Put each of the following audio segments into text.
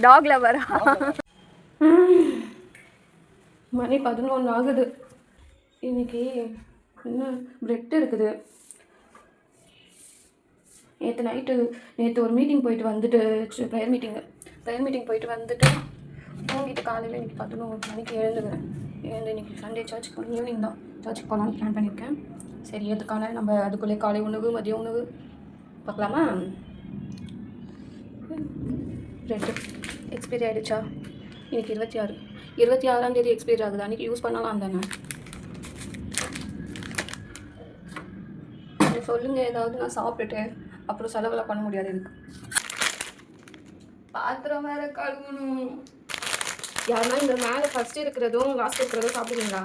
Talk லவரா? மணி 11 ஆகுது. இன்னைக்கு என்ன பிரெட் இருக்குது. நேற்று ஒரு மீட்டிங் போயிட்டு வந்துட்டு, ப்ரேயர் மீட்டிங் போயிட்டு வந்துட்டு தூங்கிட்டு காலையில் இன்றைக்கி 11 மணிக்கு எழுந்துக்கிறேன். இன்றைக்கி சண்டே சர்ச்சுக்கு போகணும். ஈவினிங் தான் சர்ச்சுக்கு போகலான்னு பிளான் பண்ணியிருக்கேன். சரி, எதுக்கான நம்ம அதுக்குள்ளே காலை உணவு மதிய உணவு பார்க்கலாமா? பிரெட்டு எக்ஸ்பைரி ஆகிடுச்சா? இன்றைக்கி 26ஆம் தேதி எக்ஸ்பைரி ஆகுது. அன்றைக்கி யூஸ் பண்ணலாம் தானே? சொல்லுங்கள், ஏதாவது நான் சாப்பிட்டுட்டு அப்புறம் செலவெல்லாம் பண்ண முடியாது. எனக்கு பாத்திரம் வேறு கழுவணும். யாருன்னா இந்த மேலே ஃபஸ்ட்டு இருக்கிறதும் லாஸ்ட் இருக்கிறதும் சாப்பிடுவீங்களா?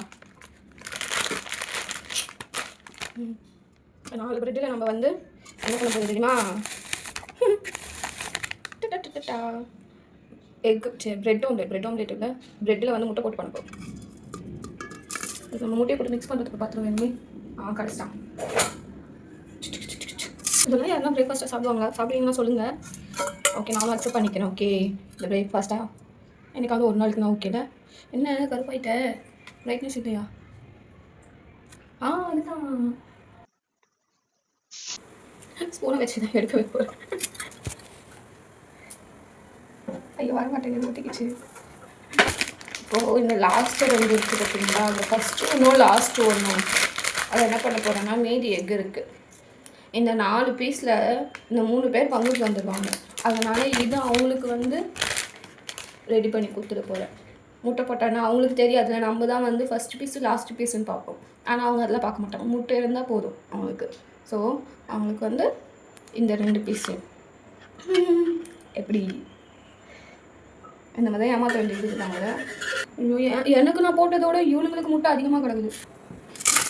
4 பிரெட்டில் நம்ம வந்து என்ன பண்ண போகிறது தெரியுமா? பிரெட் ஆம்லேட் இல்லை, பிரெட்டில் வந்து முட்டை போட்டு பண்ண போகிறோம். நம்ம முட்டையை போட்டு மிக்ஸ் பண்ணுறதுக்கு பாத்திரம் வேணுமே. கடைசிதான். இதெல்லாம் யாருன்னா பிரேக்ஃபாஸ்ட்டாக சாப்பிடுவீங்கன்னா சொல்லுங்கள். ஓகே, நானும் அக்செப்ட் பண்ணிக்கிறேன். ஓகே, இந்த பிரேக்ஃபாஸ்ட்டாக எனக்காவது ஒரு நாளைக்கு நான் ஓகேடா. என்ன கருப்பாயிட்ட? பிரைட்னஸ் இல்லையா? அதுதான் ஸ்பூனை வச்சு தான் எடுக்க வைப்போம். ஐயோ, வர மாட்டேங்குது, ஒட்டிக்கிச்சு. இப்போது இந்த லாஸ்ட்டு 2 இருக்குது பார்த்தீங்களா? அந்த ஃபஸ்ட்டு ஒன்றும் லாஸ்ட்டு ஒன்றும் அதை என்ன பண்ண போகிறேன்னா, மீதி எக் இருக்குது. இந்த 4 பீஸில் இந்த 3 பேர் பங்குக்கு வந்துடுவாங்க. அதனால் இது அவங்களுக்கு வந்து ரெடி பண்ணி கொடுத்துட்டு போகிறேன். முட்டை போட்டானா அவங்களுக்கு தெரியாதுல, நம்ம தான் வந்து ஃபஸ்ட்டு பீஸு லாஸ்ட்டு பீஸுன்னு பார்ப்போம். ஆனால் அவங்க அதெல்லாம் பார்க்க மாட்டாங்க. முட்டை இருந்தால் போதும் அவங்களுக்கு. ஸோ அவங்களுக்கு வந்து இந்த 2 பீஸு எப்படி இந்த மாதிரி தான் ஏமாற்ற வேண்டியது நாங்கள். எனக்கு நான் போட்டதோட இவனுங்களுக்கு முட்டை அதிகமாக கிடக்குது.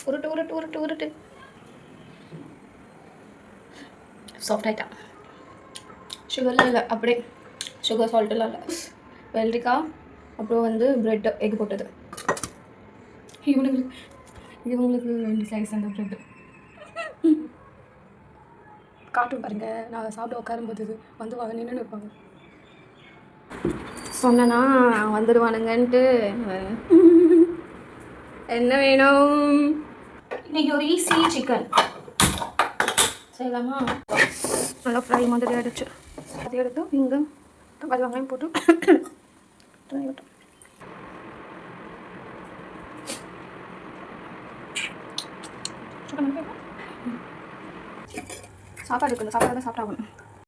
உருட்டு சாஃப்ட் ஆகிட்டா. சுகர்லாம் இல்லை, அப்படியே சுகர் சால்ட்டெல்லாம் இல்லை. வெள்ளரிக்காய் அப்புறம் வந்து ப்ரெட் எக் போட்டது. இவங்களுக்கு 2 ஸ்லைஸ் அந்த ப்ரெட்டு காட்டும் பாருங்க. நான் சாப்பிட உட்காரும்போது வந்து வாங்க நின்று இருப்பாங்க. சொன்னா வந்துடுவானுங்கன்ட்டு. என்ன வேணும்? இன்னைக்கு ஒரு ஈஸி சிக்கன் செய்யலாமா? நல்லா ஃப்ரை மாதிரி ஆகிடுச்சு. அதை எடுத்து இங்கே தக்காளி வெங்காயம் போட்டு சாப்பாடு இருக்குல்ல, சாப்பாடு தான் சாப்பிட்டாகணும்.